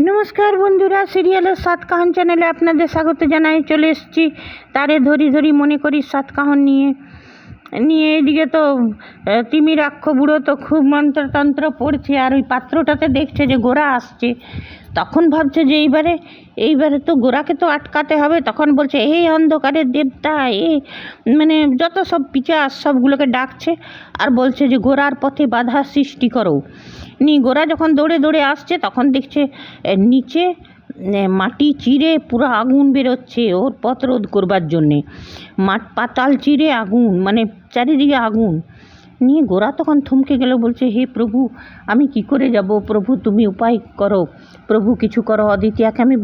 নমস্কার বন্ধুরা, সিরিয়ালের সাতকাহন চ্যানেলে আপনাদের স্বাগত জানাই। চলে এসেছি তারে ধরি ধরি মনে করি সাতকাহন নিয়ে এদিকে তো তিমিরাক্ষ বুড়ো তো খুব মন্ত্রতন্ত্র পড়ছে, আর ওই পাত্রটাতে দেখছে যে গোরা আসছে। তখন ভাবছে যে এইবারে তো গোরাকে তো আটকাতে হবে। তখন বলছে, এই অন্ধকারের দেবতা, মানে যত সব পিচাস সবগুলোকে ডাকছে আর বলছে যে গোরার পথে বাধা সৃষ্টি করো। গোরা যখন দৌড়ে দৌড়ে আসছে তখন দেখছে নিচে মাটি চিরে পুরো আগুন বেরোচ্ছে ওর পথ রোধ করবার জন্যে। পাতাল চিরে আগুন, মানে চারিদিকে আগুন। গোরা তখন থমকে গেল, বলছে, হে প্রভু, আমি কি করে যাব? প্রভু তুমি উপায় করো, প্রভু কিছু করো, অদিতিয়াকে আমি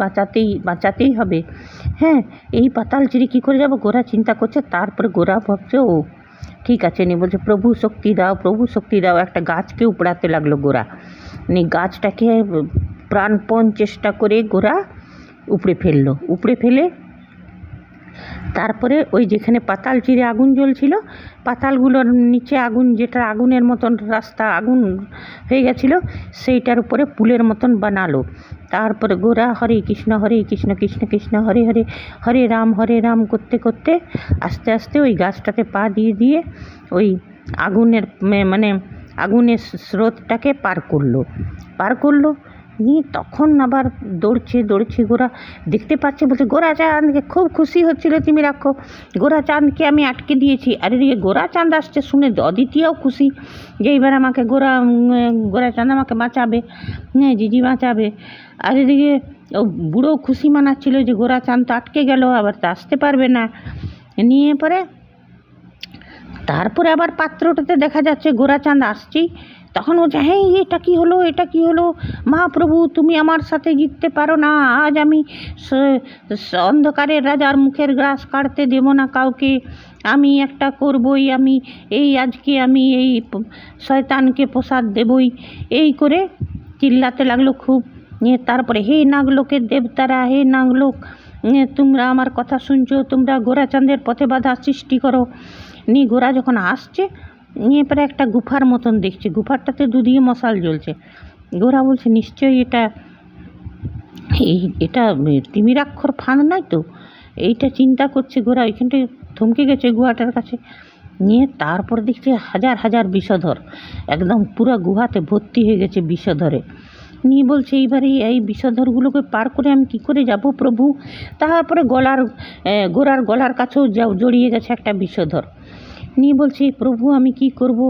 বাঁচাতেই হবে। হ্যাঁ, এই পাতাল চিরে কী করে যাব? গোরা চিন্তা করছে। তারপরে গোরা ভাবছে, ও ঠিক আছে, বলছে, প্রভু শক্তি দাও, প্রভু শক্তি দাও। একটা গাছকে উপড়াতে লাগলো গোরা। গাছটাকে প্রাণপণ চেষ্টা করে গোরা উপড়ে ফেলে তারপরে ওই যেখানে পাতাল চিরে আগুন জ্বলছিল, পাতালগুলোর নিচে আগুন, যেটা আগুনের মতন রাস্তা আগুন হয়ে গেছিলো, সেইটার উপরে পুলের মতন বানালো। তারপরে গোরা হরে কৃষ্ণ কৃষ্ণ কৃষ্ণ হরে হরে, হরে রাম করতে করতে আস্তে আস্তে ওই গাছটাতে পা দিয়ে ওই আগুনের আগুনের স্রোতটাকে পার করলো। তখন আবার দৌড়ছে গোরা, দেখতে পাচ্ছে, বলছে, গোরা চাঁদকে খুব খুশি হচ্ছিল তিমিরাক্ষ, গোরা চাঁদকে আমি আটকে দিয়েছি। আর এদিকে গোরা চাঁদ আসছে শুনে অদিতিয়াও খুশি যে এইবার আমাকে গোরা চাঁদ আমাকে বাঁচাবে, জিজি বাঁচাবে। আর এদিকে বুড়ো খুশি মানাচ্ছিল যে গোরা চাঁদ তো আটকে গেল, আবার তো আসতে পারবে না। তারপরে আবার পাত্রটাতে দেখা যাচ্ছে গোরা চাঁদ আসছেই। তখন বলছে, হ্যাঁ, এটা কি হলো মহাপ্রভু, তুমি আমার সাথে জিততে পারো না। আজ আমি অন্ধকারের রাজার মুখের গ্রাস কাটতে দেব না কাউকে, আমি একটা করবই, আজকে আমি এই শয়তানকে প্রসাদ দেবই। এই করে চিল্লাতে লাগলো খুব। তারপরে, হে নাগলোকের দেবতারা, হে নাগলোক, তোমরা আমার কথা শুনছো, তোমরা গোরাচাঁদের পথে বাধা সৃষ্টি করো। গোরা যখন আসছে, পরে একটা গুফার মতন দেখছে, গুফারটাতে দুদিকে মশাল জ্বলছে। গোরা বলছে, নিশ্চয়ই এটা তিমিরাক্ষর ফাঁদ নয় তো? এইটা চিন্তা করছে গোরা, ওইখানটায় থমকে গেছে গুহাটার কাছে। তারপর দেখছে হাজার হাজার বিষধর, একদম পুরো গুহাতে ভর্তি হয়ে গেছে বিষধরে। বলছে, এইবারে এই বিষধরগুলোকে পার করে আমি কি করে যাব প্রভু? তারপরে গোরার গলার কাছেও জড়িয়ে গেছে একটা বিষধর। বলছে, প্রভু আমি কি করব?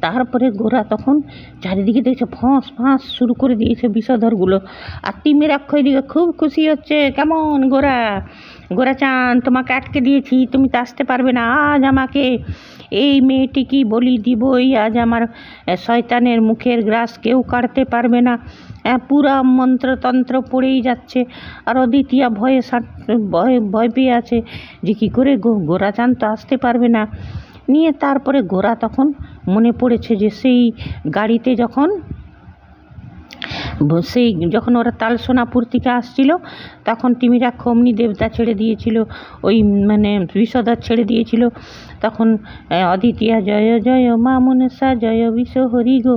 তারপরে গোরা তখন চারিদিকে দেখছে ফাঁস শুরু করে দিয়েছে বিষধরগুলো। আর তিমিরাক্ষ এদিকে খুব খুশি হচ্ছে, কেমন গোরা চাঁদ, তোমাকে আটকে দিয়েছি, তুমি তো আসতে পারবে না। আজ আমাকে এই মেয়েটিকে বলি দিবই, আজ আমার শয়তানের মুখের গ্রাস কেউ কাটতে পারবে না। পুরা মন্ত্রতন্ত্র পড়েই যাচ্ছে। আর অদিতিয়া ভয় পেয়ে আছে যে কী করে গোরা চাঁদ তো আসতে পারবে না। তারপরে গোরা তখন মনে পড়েছে যে সেই গাড়িতে যখন ওরা তালসোনাপুর থেকে আসছিল, তখন তিমিরাক্ষ অমনি দেবতা ছেড়ে দিয়েছিল, ওই বিষধর ছেড়ে দিয়েছিল। তখন অদিতিয়া জয় জয় মা মনসা জয় বিষ হরি গো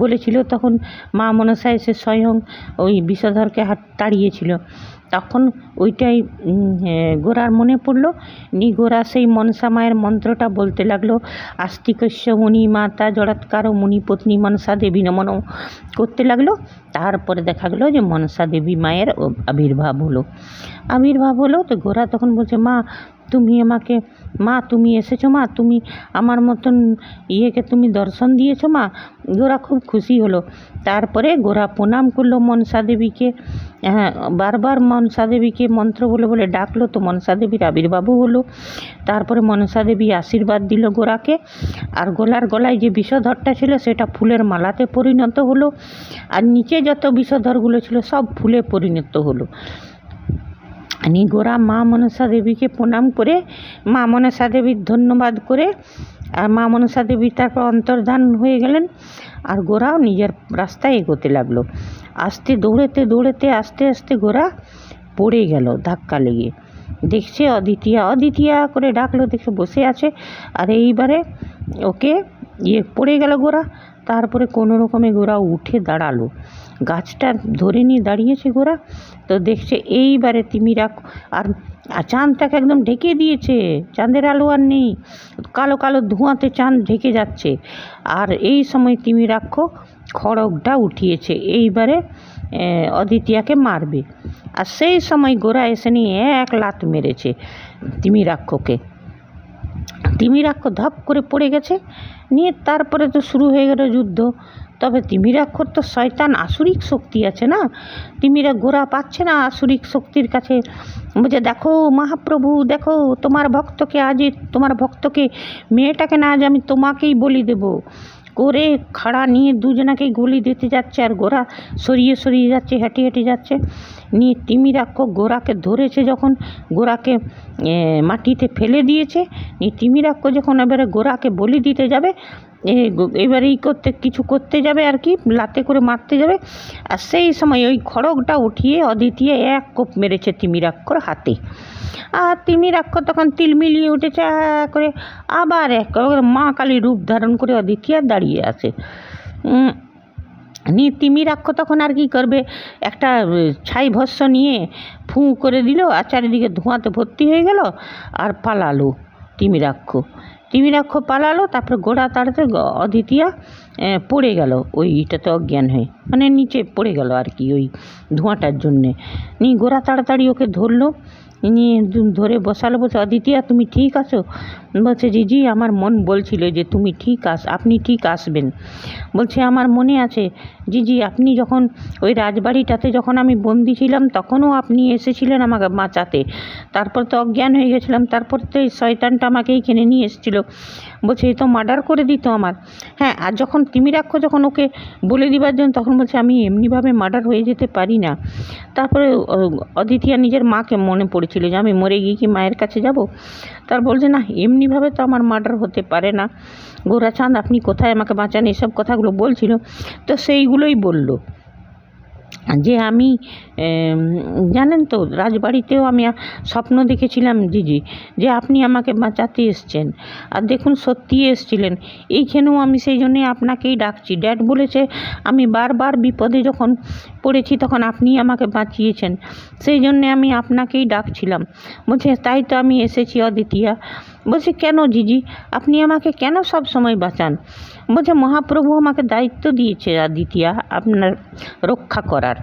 বলেছিল। তখন মা মনসা এসে স্বয়ং ওই বিষধরকে তাড়িয়েছিল। তখন ওইটাই গোরার মনে পড়ল। গোরা সেই মনসা মায়ের মন্ত্রটা বলতে লাগলো, আস্তিকস্য মুনি মাতা জড়ৎকার মুনি পত্নী মনসা দেবী নমন করতে লাগলো। তারপরে দেখা গেলো যে মনসা দেবী মায়ের আবির্ভাব হলো। তো গোরা তখন বলছে, তুমি এসেছো মা, তুমি আমার মতন তুমি দর্শন দিয়েছো মা। গোরা খুব খুশি হলো। তারপরে গোরা প্রণাম করলো মনসা দেবীকে। বারবার মনসা দেবীকে মন্ত্র বলে ডাকলো, তো মনসা দেবীর আবির্ভাবও হলো। তারপরে মনসা দেবী আশীর্বাদ দিল গোরাকে। আর গলায় যে বিষধরটা ছিল সেটা ফুলের মালাতে পরিণত হলো। আর নিচে যত বিষধরগুলো ছিল সব ফুলে পরিণত হলো। গোরা মা মনসা দেবীকে প্রণাম করে, মা মনসা দেবীর ধন্যবাদ করে, আর মা মনসা দেবী তারপর অন্তর্ধান হয়ে গেলেন। আর গোরাও নিজের রাস্তায় এগোতে লাগলো। দৌড়েতে আস্তে আস্তে গোরা পড়ে গেল ধাক্কা লেগে। দেখছে অদিতিয়া করে ডাকলো, দেখছে বসে আছে। আর এইবারে ওকে পড়ে গেল গোরা। তারপরে কোনো রকমে গোরা উঠে দাঁড়ালো। গাছটা ধরে নিয়ে দাঁড়িয়েছে গোরা। তো দেখছে এইবারে তিমিরাক্ষ আর চাঁদটাকে একদম ঢেকে দিয়েছে, চাঁদের আলো আর নেই, কালো কালো ধোঁয়াতে চাঁদ ঢেকে যাচ্ছে। আর এই সময় তিমিরাক্ষ খড়গটা উঠিয়েছে, এইবারে অদিতিয়াকে মারবে। আর সেই সময় গোরা এসে নিয়ে এক লাত মেরেছে তিমিরাক্ষকে। তিমিরাক্ষ ধপ করে পড়ে গেছে। নিয়ে তারপরে তো শুরু হয়ে গেল যুদ্ধ। তবে তিমিরাক্ষর তো শয়তান আসুরিক শক্তি আছে না, গোরা পাচ্ছে না আসুরিক শক্তির কাছে। বলছে, দেখো মহাপ্রভু, দেখো তোমার ভক্তকে মেয়েটাকে না আজ আমি তোমাকেই বলি দেব করে খাড়া নিয়ে দুজনাকেই গলি দিতে যাচ্ছে। আর গোরা সরিয়ে সরিয়ে যাচ্ছে, হেঁটে হেঁটে যাচ্ছে। নিয়ে তিমিরাক্ষ গোরাকে ধরেছে, যখন গোরাকে মাটিতে ফেলে দিয়েছে, নিয়ে তিমিরাক্ষ যখন এবারে গোরাকে বলি দিতে যাবে, এবারে কিছু করতে যাবে আর কি, লাতে করে মারতে যাবে। আর সেই সময় ওই খড়গটা উঠিয়ে অদিতিয়া এক কোপ মেরেছে তিমিরাক্ষর হাতে। আর তিমিরাক্ষ তখন তিলমিলিয়ে উঠেছে করে, আবার মা কালী রূপ ধারণ করে অদিতিয়া দাঁড়িয়ে আছে। নিয়ে তিমিরাক্ষ তখন আর কি করবে, একটা ছাই ভস্য নিয়ে ফু করে দিল, আর চারিদিকে ধোঁয়াতে ভর্তি হয়ে গেল, আর পালালো তিমিরাক্ষ পালালো। তারপরে গোড়া তাড়াতে অদিতিয়া পড়ে গেল ওই ইটাতে অজ্ঞান হয়ে, মানে নিচে পড়ে গেল আর কি ওই ধোঁয়াটার জন্যে। নিয়ে গোড়া তাড়াতাড়ি ওকে ধরলো, নিয়ে ধরে বসালো। বলছে, অদিতিয়া তুমি ঠিক আছো? বলছে, জি আমার মন বলছিল যে আপনি ঠিক আসবেন। বলছে, আমার মনে আছে জি, আপনি যখন ওই রাজবাড়িটাতে যখন আমি বন্দি ছিলাম তখনও আপনি এসেছিলেন আমাকে বাঁচাতে। তারপর তো অজ্ঞান হয়ে গেছিলাম, তারপর তো এই শয়তানটা আমাকে এইখানে নিয়ে এসেছিলো। বলছে, এই তো মার্ডার করে দিত আমার। হ্যাঁ, আর যখন তিমিরাক্ষ যখন ওকে বলে দিবার জন্য, তখন বলছে, আমি এমনিভাবে মার্ডার হয়ে যেতে পারি না। তারপরে অদিতিয়া নিজের মাকে মনে পড়েছিল যে আমি মরে গিয়ে কি মায়ের কাছে যাব। তার বলছে, না এমনিভাবে তো আমার মার্ডার হতে পারে না। গোরাচাঁদ আপনি কোথায় আমাকে বাঁচান, এসব কথাগুলো বলছিল। তো সেইগুলোই বলল যে আমি জানেন তো রাজবাড়িতেও আমি স্বপ্ন দেখেছিলাম দিদি, যে আপনি আমাকে বাঁচাতে এসছেন, আর দেখুন সত্যি এসছিলেন। এইখানেও আমি সেই জন্যে আপনাকেই ডাকছি। ড্যাড বলেছে আমি বারবার বিপদে যখন পড়েছি তখন আপনি আমাকে বাঁচিয়েছেন, সেই জন্যে আমি আপনাকেই ডাকছিলাম। বলছে, তাই তো আমি এসেছি অদিতিয়া। বলছে, কেন জিজি, আপনি আমাকে কেন সব সময় বাঁচান? বলছে, মহাপ্রভু আমাকে দায়িত্ব দিয়েছে আদিতিয়া আপনার রক্ষা করার।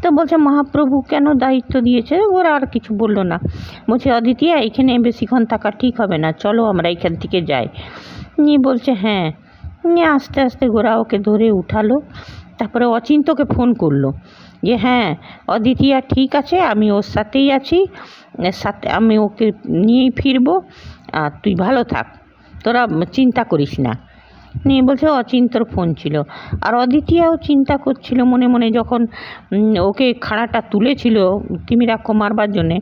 তো বলছে, মহাপ্রভু কেন দায়িত্ব দিয়েছে? ওরা আর কিছু বললো না। বলছে, অদিতিয়া এখানে বেশিক্ষণ থাকা ঠিক হবে না, চলো আমরা এখান থেকে যাই। নিয়ে বলছে, হ্যাঁ। নিয়ে আস্তে আস্তে গোরা ওকে ধরে উঠালো। তারপরে অচিন্তকে ফোন করলো যে হ্যাঁ অদিতিয়া ঠিক আছে, আমি ওর সাথেই আছি, সাথে আমি ওকে নিয়েই ফিরবো, আর তুই ভালো থাক, তোরা চিন্তা করিস না। নিয়ে বলছে, অচিন্তর ফোন ছিল। আর অদিতিয়াও চিন্তা করছিল মনে মনে, যখন ওকে খাড়াটা তুলেছিল তিমিরাক্ষ মারবার জন্যে,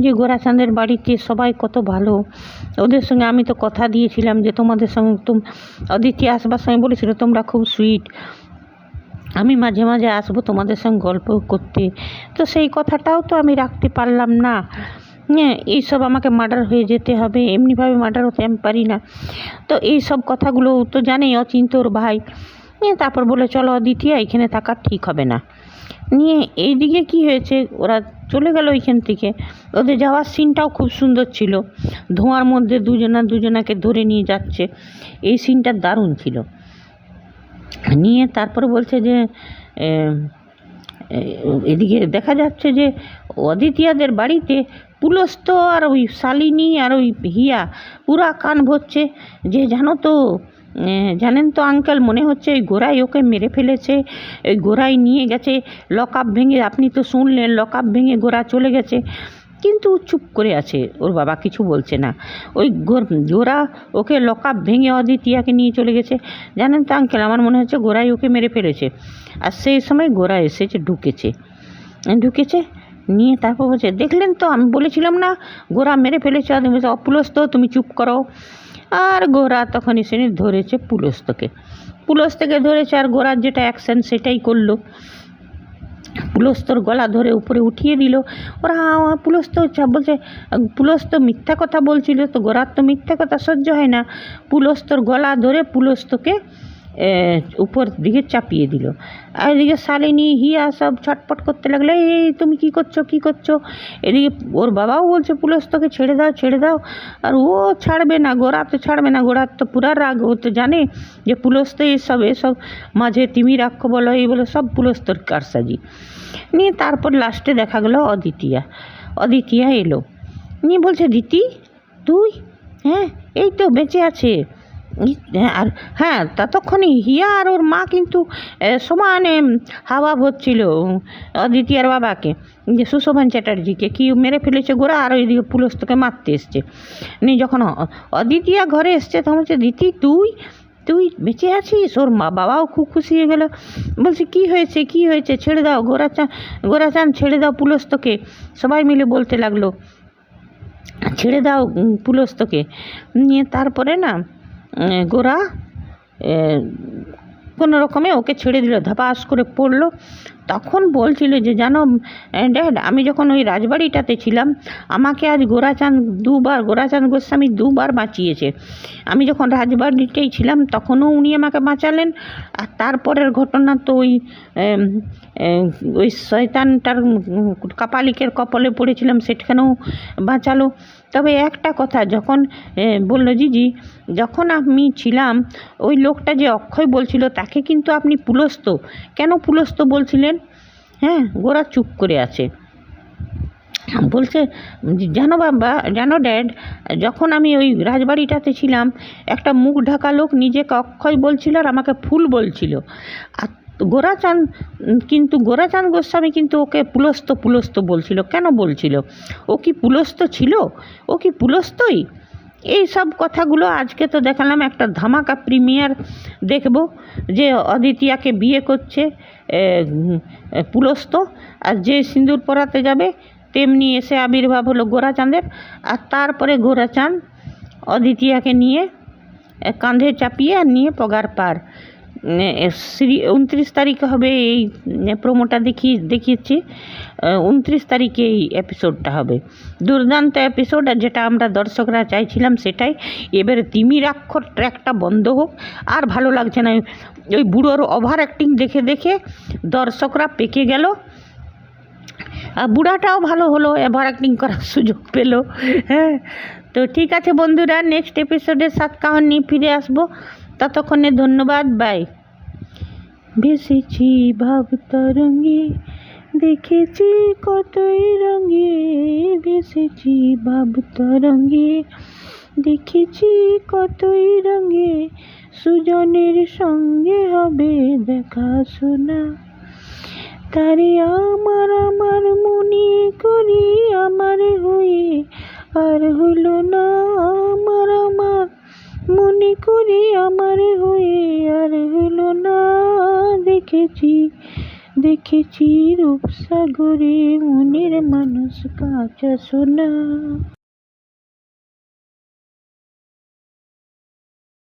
যে গোরাচাঁদের বাড়িতে সবাই কত ভালো, ওদের সঙ্গে আমি তো কথা দিয়েছিলাম যে তোমাদের সঙ্গে অদিতিয়া আসবার সময় বলেছিল তোমরা খুব সুইট, আমি মাঝে মাঝে আসবো তোমাদের সঙ্গে গল্প করতে। তো সেই কথাটাও তো আমি রাখতে পারলাম না। হ্যাঁ, এইসব আমাকে মার্ডার হয়ে যেতে হবে, এমনিভাবে মার্ডার হতে আমি পারি না। তো এই সব কথাগুলো তো জানেই অচিন্তর ভাই। তারপর বলে, চলো অদিতিয়া এখানে থাকা ঠিক হবে না। নিয়ে এইদিকে কি হয়েছে, ওরা চলে গেল ওইখান থেকে। ওদের যাওয়ার সিনটাও খুব সুন্দর ছিল, ধোঁয়ার মধ্যে দুজনাকে ধরে নিয়ে যাচ্ছে, এই সিনটা দারুণ ছিল। নিয়ে তারপর বলছে যে এদিকে দেখা যাচ্ছে যে অদিতিয়াদের বাড়িতে পুলস্ত আর ওই শালিনী আর ওই হিয়া পুরা কান ভরছে যে জানেন তো আঙ্কেল, মনে হচ্ছে ওই গোড়াই ওকে মেরে ফেলেছে, ওই গোড়াই নিয়ে গেছে লক আপ ভেঙে, আপনি তো শুনলেন লক আপ ভেঙে গোড়া চলে গেছে। কিন্তু চুপ করে আছে, ওর বাবা কিছু বলছে না। ওই গোরা ওকে লক আপ ভেঙে অদিতিয়াকে নিয়ে চলে গেছে। জানেন তো আঙ্কেল, আমার মনে হচ্ছে গোরাই ওকে মেরে ফেলেছে। আর সেই সময় গোরা এসেছে, ঢুকেছে। নিয়ে তারপর বলছে, দেখলেন তো আমি বলেছিলাম না গোরা মেরে ফেলেছে। আর বলছে, অপুলস্ত তুমি চুপ করো। আর গোরা তখন এসে ধরেছে পুলস্তকে ধরেছে, আর গোরার যেটা অ্যাকশন সেটাই করলো। পুলস্তর গলা ধরে উপরে উঠিয়ে দিল। ওরা পুলস্ত বলছে, পুলস্ত মিথ্যা কথা বলছিল, তো গোরার তো মিথ্যা কথা সহ্য হয় না। পুলস্তর গলা ধরে পুলস্তকে উপর দিকে চাপিয়ে দিল। আর এদিকে শালিনী হিয়া সব ছটপট করতে লাগলো, এই তুমি কী করছো কী করছো। এদিকে ওর বাবাও বলছে পুলস্তকে ছেড়ে দাও ছেড়ে দাও, আর ও ছাড়বে না, গোরা তো ছাড়বে না, গোরার তো পুরা রাগ। ও তো জানে যে পুলস্ত এসব মাঝে তিমিরাক্ষ বলো এই বলো সব পুলস্তর কারসাজি নিয়ে। তারপর লাস্টে দেখা গেলো অদিতিয়া এলো, নিয়ে বলছে দিতি তুই, হ্যাঁ এই তো বেঁচে আছে। আর হ্যাঁ ততক্ষণে হিয়া আর ওর মা কিন্তু সমানে হাওয়া ভরছিল অদিতিয়ার বাবাকে, যে সুশোভন চ্যাটার্জিকে কি মেরে ফেলেছে গোরা, আর ওইদিকে পুলস্তকে মারতে এসছে। নিয়ে যখন অদিতিয়া ঘরে এসছে তখন বলছে দিতি তুই বেঁচে আছিস। ওর মা বাবাও খুব খুশি হয়ে গেল, বলছে কি হয়েছে ছেড়ে দাও গোরাচান ছেড়ে দাও পুলস্তকে। সবাই মিলে বলতে লাগলো ছেড়ে দাও পুলস্তকে। নিয়ে তারপরে না গোরা কোনো রকমে ওকে ছেড়ে দিল, ধাপাস করে পড়লো। তখন বলছিল যে জানো ড্যাড, আমি যখন ওই রাজবাড়িটাতে ছিলাম আমাকে আজ গোরাচাঁদ গোস্বামী দুবার বাঁচিয়েছে। আমি যখন রাজবাড়িতেই ছিলাম তখনও উনি আমাকে বাঁচালেন, আর তারপরের ঘটনা তো ওই শয়তানটার কাপালিকের কপালে পড়েছিলাম সেখানেও বাঁচালো। তবে একটা কথা, যখন বললো জিজি যখন আমি ছিলাম ওই লোকটা যে অক্ষয় বলছিল তাকে কিন্তু আপনি পুলস্ত কেন পুলস্ত বলছিলেন। হ্যাঁ গোরা চুপ করে আছে, বলছে জানো ড্যাড, যখন আমি ওই রাজবাড়িটাতে ছিলাম একটা মুখ ঢাকা লোক নিজেকে অক্ষয় বলছিল আর আমাকে ফুল বলছিল, আর গোরাচাঁদ গোস্বামী কিন্তু ওকে পুলস্ত বলছিল। কেন বলছিল? ও কি পুলস্ত ছিল? ও কি পুলস্তই? এই সব কথাগুলো আজকে তো দেখালাম। একটা ধামাকা প্রিমিয়ার দেখব যে অদিতিয়াকে বিয়ে করছে পুলস্ত, আর যে সিঁদুর পরাতে যাবে তেমনি এসে আবির্ভাব হলো গোরাচাঁদের। আর তারপরে গোরাচাঁদ অদিতিয়াকে নিয়ে কাঁধে চাপিয়ে আর নিয়ে পগার পার। 29 তারিখে হবে এই প্রোমোটা দেখিয়েছি, 29 তারিখে এই এপিসোডটা হবে। দুর্দান্ত এপিসোড, আর যেটা আমরা দর্শকরা চাইছিলাম সেটাই। এবারে তিমিরাক্ষর ট্র্যাকটা বন্ধ হোক, আর ভালো লাগছে না ওই বুড়োর ওভার অ্যাক্টিং দেখে দর্শকরা পেকে গেল। আর বুড়াটাও ভালো হলো, ওভার অ্যাক্টিং করার সুযোগ পেল। হ্যাঁ তো ঠিক আছে বন্ধুরা, নেক্সট এপিসোডে 7 কাহিনী ফিরে আসবো। ততক্ষণে ধন্যবাদ, বাই। ভেসেছি ভাব তরঙ্গে দেখেছি কতই রঙে, ভেসেছি ভাব তরঙ্গে দেখেছি কতই রঙে, সুজনের সঙ্গে হবে দেখা শোনা, তারে আমার মনে করি আমার হয়ে আর হলো না, আমার মনে করি আমার হয়ে আর হলো না, দেখেছি রূপসাগরে মনের মানুষ কাঁচা সোনা।